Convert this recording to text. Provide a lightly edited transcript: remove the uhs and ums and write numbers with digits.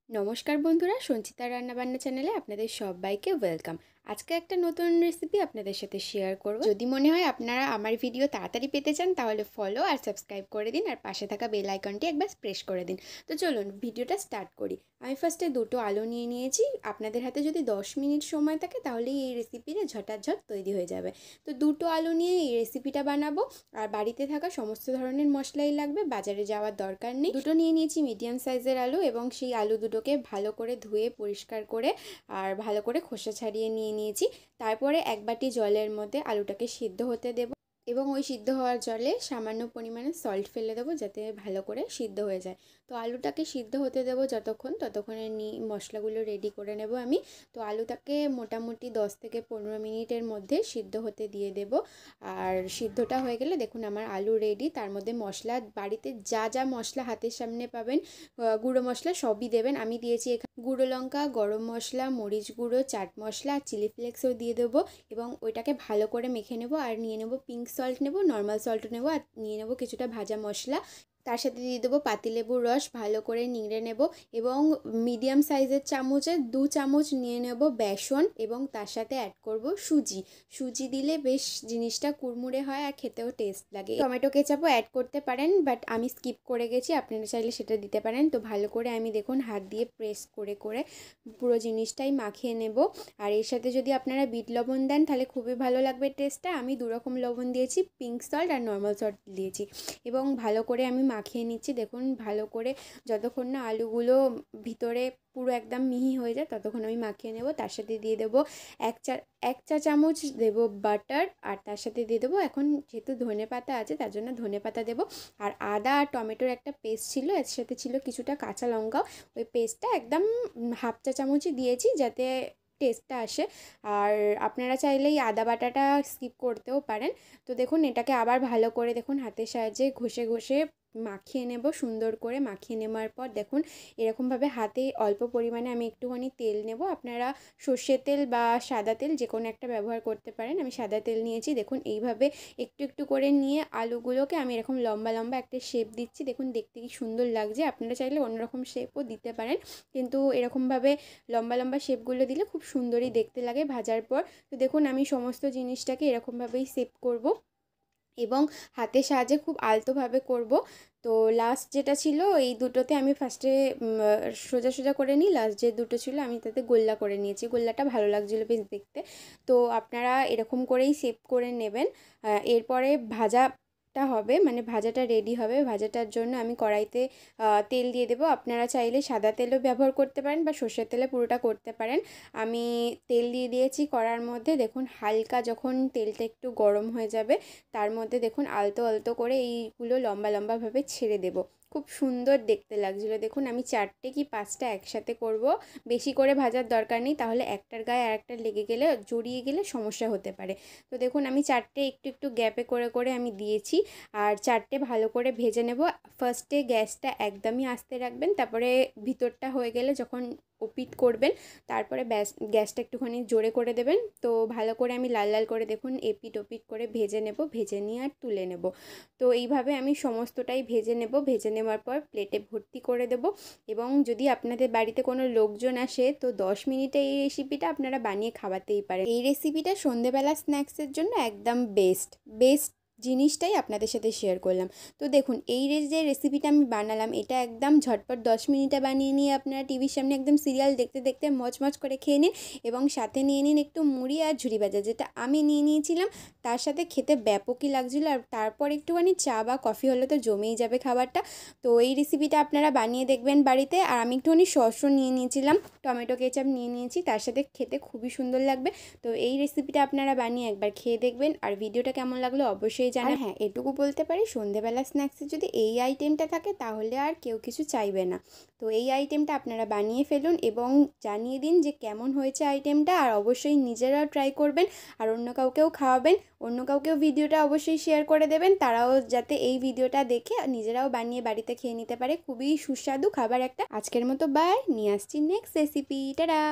নমস্কার বন্ধুরা, সঞ্চিতা রান্নাবান্না চ্যানেলে আপনাদের সবাইকে ওয়েলকাম। আজকে একটা নতুন রেসিপি আপনাদের সাথে শেয়ার করব। যদি মনে হয় আপনারা আমার ভিডিও তাড়াতাড়ি পেতে চান তাহলে ফলো আর সাবস্ক্রাইব করে দিন, আর পাশে থাকা বেল আইকনটি একবার প্রেস করে দিন। তো চলুন ভিডিওটা স্টার্ট করি। আমি ফার্স্টে দুটো আলু নিয়ে নিয়েছি। আপনাদের হাতে যদি 10 মিনিট সময় থাকে তাহলেই এই রেসিপিটা ঝটাঝট তৈরি হয়ে যাবে। তো দুটো আলু নিয়ে এই রেসিপিটা বানাবো, আর বাড়িতে থাকা সমস্ত ধরনের মশলাই লাগবে, বাজারে যাওয়ার দরকার নেই। দুটো নিয়ে নিয়েছি মিডিয়াম সাইজের আলু, এবং সেই আলু দুটোকে ভালো করে ধুয়ে পরিষ্কার করে আর ভালো করে খোসা ছাড়িয়ে নিয়েছি। তারপরে এক বাটি জলের মধ্যে আলুটাকে সিদ্ধ হতে দেব, এবং ওই সিদ্ধ হওয়ার জলে সামান্য পরিমাণে সল্ট ফেলে দেবো যাতে ভালো করে সিদ্ধ হয়ে যায়। তো আলুটাকে সিদ্ধ হতে দেবো ততক্ষণে মশলাগুলো রেডি করে নেব আমি। তো আলুটাকে মোটামুটি 10 থেকে 15 মিনিটের মধ্যে সিদ্ধ হতে দিয়ে দেব। আর সিদ্ধটা হয়ে গেলে দেখুন আমার আলু রেডি। তার মধ্যে মশলা বাড়িতে যা যা মশলা হাতের সামনে পাবেন, গুঁড়ো মশলা সবই দেবেন। আমি দিয়েছি এখানে গুঁড়ো লঙ্কা, গরম মশলা, মরিচ গুঁড়ো, চাট মশলা আর চিলি ফ্লেক্সও দিয়ে দেবো, এবং ওইটাকে ভালো করে মেখে নেব। আর নিয়ে নেব পিঙ্ক সল্ট, নেব নর্মাল সল্টও নেব, আর নিয়ে নেব কিছুটা ভাজা মশলা। তার সাথে দিয়ে দেবো পাতিলেবুর রস, ভালো করে নিংড়ে নেব। এবং মিডিয়াম সাইজের চামচে 2 চামচ নিয়ে নেব বেসন, এবং তার সাথে অ্যাড করব সুজি দিলে বেশ জিনিসটা কুড়মুড়ে হয় আর খেতেও টেস্ট লাগে। টমেটো কেচাপও অ্যাড করতে পারেন, বাট আমি স্কিপ করে গেছি, আপনারা চাইলে সেটা দিতে পারেন। তো ভালো করে আমি দেখুন হাত দিয়ে প্রেস করে করে পুরো জিনিসটাই মাখিয়ে নেব। আর এর সাথে যদি আপনারা বিট লবণ দেন তাহলে খুবই ভালো লাগবে টেস্টটা। আমি 2 রকম লবণ দিয়েছি, পিঙ্ক সল্ট আর নর্মাল সল্ট দিয়েছি, এবং ভালো করে আমি মাখিয়ে নিচ্ছি। দেখুন ভালো করে যতক্ষণ না আলুগুলো ভিতরে পুরো একদম মিহি হয়ে যায় ততক্ষণ আমি মাখিয়ে নেব। তার সাথে দিয়ে দেবো এক চা চামচ দেব বাটার, আর তার সাথে দিয়ে দেবো, এখন যেহেতু ধনে পাতা আছে তার জন্য ধনে পাতা দেবো। আর আদা আর টমেটোর একটা পেস্ট ছিল, এর সাথে ছিল কিছুটা কাঁচা লঙ্কা। ওই পেস্টটা একদম হাফ চা চামচই দিয়েছি যাতে টেস্টটা আসে। আর আপনারা চাইলেই আদা বাটাটা স্কিপ করতেও পারেন। তো দেখুন এটাকে আবার ভালো করে দেখুন হাতের সাহায্যে ঘষে ঘষে মাখিয়ে নেব। সুন্দর করে মাখিয়ে নেওয়ার পর দেখুন এরকমভাবে হাতে অল্প পরিমাণে আমি একটুখানি তেল নেব। আপনারা সর্ষের তেল বা সাদা তেল যে কোনো একটা ব্যবহার করতে পারেন। আমি সাদা তেল নিয়েছি। দেখুন এইভাবে একটু একটু করে নিয়ে আলুগুলোকে আমি এরকম লম্বা লম্বা একটা শেপ দিচ্ছি। দেখুন দেখতে কি সুন্দর লাগছে। আপনারা চাইলে অন্যরকম শেপও দিতে পারেন, কিন্তু এরকমভাবে লম্বা লম্বা শেপগুলো দিলে খুব সুন্দরই দেখতে লাগে ভাজার পর। তো দেখুন আমি সমস্ত জিনিসটাকে এরকমভাবেই শেপ করব, এবং হাতের সাহায্যে খুব আলতোভাবে করব। তো লাস্ট যেটা ছিল এই দুটোতে আমি ফার্স্টে সোজা সোজা করে নিই, লাস্ট যে দুটো ছিল আমি তাতে গোল্লা করে নিয়েছি। গোল্লাটা ভালো লাগছিলো বেশ দেখতে। তো আপনারা এরকম করেই শেপ করে নেবেন। এরপরে ভাজাটা হবে, মানে ভাজাটা রেডি হবে। ভাজাটার জন্য আমি কড়াইতে তেল দিয়ে দেবো। আপনারা চাইলে সাদা তেলও ব্যবহার করতে পারেন বা সর্ষের তেলে পুরোটা করতে পারেন। আমি তেল দিয়ে দিয়েছি কড়ার মধ্যে। দেখুন হালকা যখন তেলটা একটু গরম হয়ে যাবে তার মধ্যে দেখুন আলতো আলতো করে এইগুলো লম্বা লম্বাভাবে ছেড়ে দেব। খুব সুন্দর দেখতে লাগছিলো। দেখুন আমি 4টে কি 5টা একসাথে করব। বেশি করে ভাজার দরকার নেই, তাহলে একটার গায়ে আর একটা লেগে গেলে জড়িয়ে গেলে সমস্যা হতে পারে। তো দেখুন আমি 4টে একটু একটু গ্যাপে করে করে আমি দিয়েছি, আর 4টে ভালো করে ভেজে নেব। ফার্স্টে গ্যাসটা একদমই আস্তে রাখবেন, তারপরে ভিতরটা হয়ে গেলে যখন ওপিট করবেন তারপরে গ্যাসটা একটুখানি জোরে করে দেবেন। তো ভালো করে আমি লাল লাল করে দেখুন এপিট ওপিট করে ভেজে নেব, ভেজে নিয়ে আর তুলে নেব। তো এইভাবে আমি সমস্তটাই ভেজে নেব। ভেজে নেওয়ার পর প্লেটে ভর্তি করে দেব। এবং যদি আপনাদের বাড়িতে কোনো লোকজন আসে তো 10 মিনিটে এই রেসিপিটা আপনারা বানিয়ে খাওয়াতেই পারেন। এই রেসিপিটা সন্ধেবেলা স্ন্যাক্সের জন্য একদম বেস্ট জিনিসটাই আপনাদের সাথে শেয়ার করলাম। তো দেখুন এই যে রেসিপিটা আমি বানালাম এটা একদম ঝটপট 10 মিনিটে বানিয়ে নিয়ে আপনারা টিভির সামনে একদম সিরিয়াল দেখতে দেখতে মচমচ করে খেয়ে নিন, এবং সাথে নিয়ে নিন একটু মুড়ি আর ঝুরি ভাজা, যেটা আমি নিয়ে নিয়েছিলাম। তার সাথে খেতে ব্যাপকই লাগছিলো, আর তারপর একটুখানি চা বা কফি হলে তো জমেই যাবে খাবারটা। তো এই রেসিপিটা আপনারা বানিয়ে দেখবেন বাড়িতে। আর আমি একটুখানি সসও নিয়ে নিয়েছিলাম, টমেটো কেচাপ নিয়ে নিয়েছি, তার সাথে খেতে খুবই সুন্দর লাগবে। তো এই রেসিপিটা আপনারা বানিয়ে একবার খেয়ে দেখবেন, আর ভিডিওটা কেমন লাগলো অবশ্যই জানান। হ্যাঁ, এটুকু বলতে পারি সন্ধেবেলা স্ন্যাক্সে যদি এই আইটেমটা থাকে তাহলে আর কেউ কিছু চাইবে না। তো এই আইটেমটা আপনারা বানিয়ে ফেলুন এবং জানিয়ে দিন যে কেমন হয়েছে আইটেমটা, আর অবশ্যই নিজেরাও ট্রাই করবেন আর অন্য কাউকেও খাওয়াবেন। অন্য কাউকেও ভিডিওটা অবশ্যই শেয়ার করে দেবেন, তারাও যাতে এই ভিডিওটা দেখে নিজেরাও বানিয়ে বাড়িতে খেয়ে নিতে পারে। খুবই সুস্বাদু খাবার একটা। আজকের মতো বাই, নিয়ে আসছি নেক্সট রেসিপি। টাটা।